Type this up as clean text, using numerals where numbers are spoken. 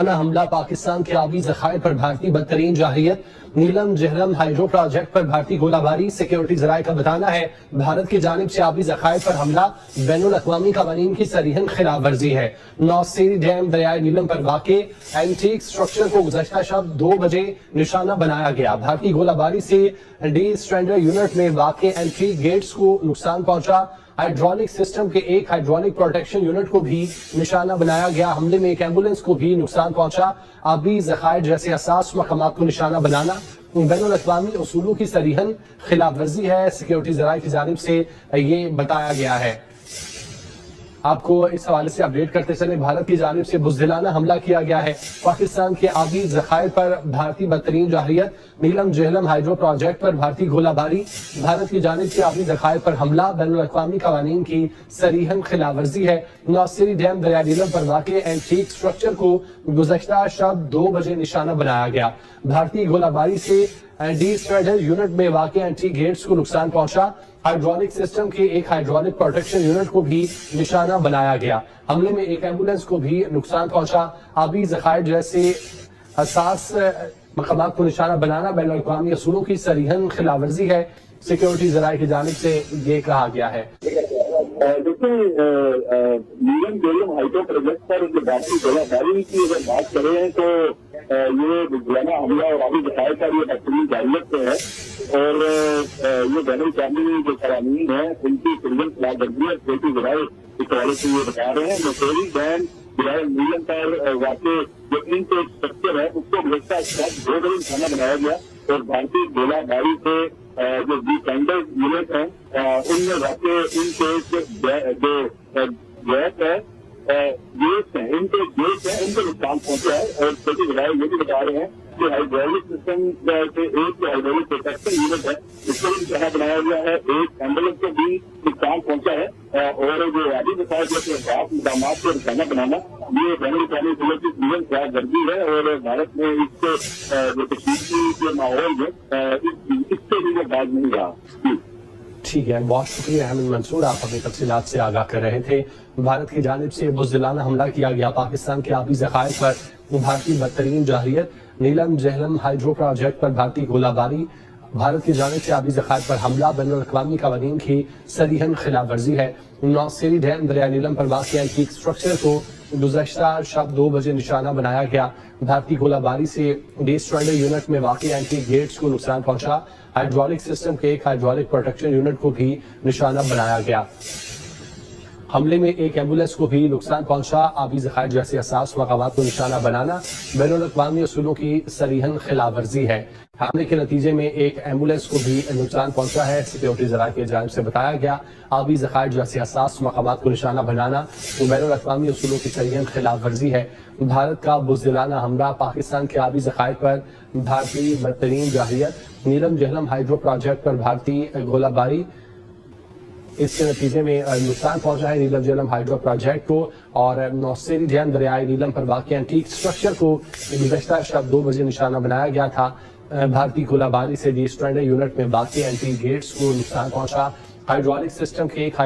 حملہ پاکستان کے آبی ذخائر پر بھارتی بدترین جارحیت نیلم جہلم ہائیڈرو پروجیکٹ پر بھارتی گولہ باری سیکیورٹی ذرائع کا بتانا ہے بھارت کی جانب سے آبی ذخائر پر حملہ بین الاقوامی قوانین کی صریحاً خلاف ورزی ہے نوسیری ڈیم دریائے نیلم پر واقع اینٹیک سٹرکچر کو گزشتہ شب 2 بجے نشانہ بنایا گیا بھارتی گولہ باری سے ڈی اسٹرینڈر یونٹ میں واقع اینٹیک گیٹس کو نقصان پہنچا ہائیڈرولک سسٹم کے ایک ہائیڈرولک پروٹیکشن یونٹ کو بھی نشانہ بنایا گیا حملے میں ایک ایمبولنس کو بھی نقصان پہنچا آبی ذخائر جیسے حساس مقامات کو نشانہ بنانا بین الاقوامی اصولوں کی صریحاً خلاف ورزی ہے سیکیورٹی ذرائع کی جانب سے یہ بتایا گیا ہے آپ کو اس حوالے سے اپڈیٹ کرتے چلیں بھارت کی جانب سے بزدلانہ حملہ کیا گیا ہے پاکستان کے آبی ذخائر پر بھارتی بدترین جارحیت نیلم جہلم ہائیڈرو پروجیکٹ پر بھارتی گولہ باری بھارت کی جانب سے آبی ذخائر پر حملہ بین الاقوامی قوانین کی صریحاً خلاف ورزی ہے نوسیری ڈیم دریائے نیلم پر واقع اینٹیک سٹرکچر کو گزشتہ شب 2 بجے نشانہ بنایا گیا بھارتی گولہ باری سے ڈی اسٹرینڈر یونٹ میں واقع اینٹی گیٹس کو نقصان پہنچا ہائیڈرولک سسٹم کے ایک ہائیڈرولک پروٹیکشن یونٹ کو بھی نشانہ بنایا گیا حملے میں ایک ایمبولنس کو بھی نقصان پہنچا آبی ذخائر جیسے حساس مقامات کو نشانہ بنانا بین الاقوامی اصولوں کی صریحاً خلاف ورزی ہے سیکیورٹی ذرائع کی جانب سے یہ کہا گیا ہے دیکھیں نیلم جہلم ہائیڈرو پروجیکٹ پر بھارتی گولہ باری کی اگر بات کریں تو یہ بزدلانہ حملہ اور آبی ذخائر کا یہ بدترین جارحیت ہے اور یہ بین الاقوامی جو قوانین ہیں ان کی صریحاً خلاف ورزی ہے سیکیورٹی ذرائع اس حوالے سے یہ بتا رہے ہیں نوسیری ڈیم دریائے نیلم پر واقع جو انٹیک سٹرکچر ہے اس کو گزشتہ شب 2 بجے نشانہ بنایا گیا اور بھارتی گولہ باری سے جو ڈی اسٹرینڈر یونٹ ہیں ان میں واقع انٹیک جو گیس ہے گیٹس ہیں ان کے گیٹس ہیں ان کو نقصان پہنچا ہے اور چھوٹی ذرائع یہ بھی بتا رہے ہیں کہ ہائیڈرولک سسٹم سے ایک ہائیڈرولک پروٹیکشن یونٹ ہے اس کو بھی نشانہ بنایا گیا ہے ایک ایمبولینس کو بھی نقصان پہنچا ہے اور جو آبی ذخائر جیسے خاص مقامات کو نشانہ بنانا یہ بین الاقوامی اصولوں کی صریحاً خلاف ورزی ہے اور بھارت میں اس جو کشیدگی کے ماحول ہے اس سے بھی وہ باز نہیں رہا ٹھیک ہے بہت شکریہ احمد منصور آپ اپنی تفصیلات سے آگاہ کر رہے تھے بھارت کی جانب سے بزدلانہ حملہ کیا گیا پاکستان کے آبی ذخائر پر بھارتی بدترین جارحیت نیلم جہلم ہائیڈرو پروجیکٹ پر بھارتی گولہ باری بھارت کی جانب سے آبی ذخائر پر حملہ بین الاقوامی قوانین کی صریحاً خلاف ورزی ہے نوسیری ڈیم دریائے نیلم پر واقع اینٹیک سٹرکچر کو گزشتہ شب 2 بجے نشانہ بنایا گیا بھارتی گولہ باری سے ڈی اسٹرینڈر یونٹ میں واقع اینٹی گیٹس کو نقصان پہنچا ہائیڈرولک سسٹم کے ایک ہائیڈرولک پروٹیکشن یونٹ کو بھی نشانہ بنایا گیا حملے میں ایک ایمبولینس کو بھی نقصان پہنچا آبی ذخائر جیسے حساس مقامات کو نشانہ بنانا بین الاقوامی اصولوں کی صریحاً خلاف ورزی ہے حملے کے نتیجے میں ایک ایمبولینس کو بھی نقصان پہنچا ہے سیکیورٹی ذرائع کی جانب سے بتایا گیا آبی ذخائر جیسے حساس مقامات کو نشانہ بنانا بین الاقوامی اصولوں کی صریحاً خلاف ورزی ہے بھارت کا بزدلانہ حملہ پاکستان کے آبی ذخائر پر بھارتی بدترین جارحیت نیلم جہلم ہائیڈرو پروجیکٹ پر بھارتی گولہ باری اس کے نتیجے میں نقصان پہنچا ہے نیلم جہلم ہائیڈرو پروجیکٹ کو اور نوسیری ڈیم دریائے نیلم پر واقع اینٹیک سٹرکچر کو گزشتہ شب 2 بجے نشانہ بنایا گیا تھا بھارتی گولہ باری سے ڈی اسٹرینڈر یونٹ میں واقع اینٹی گیٹس کو نقصان پہنچا ہائیڈرولک سسٹم کے ایک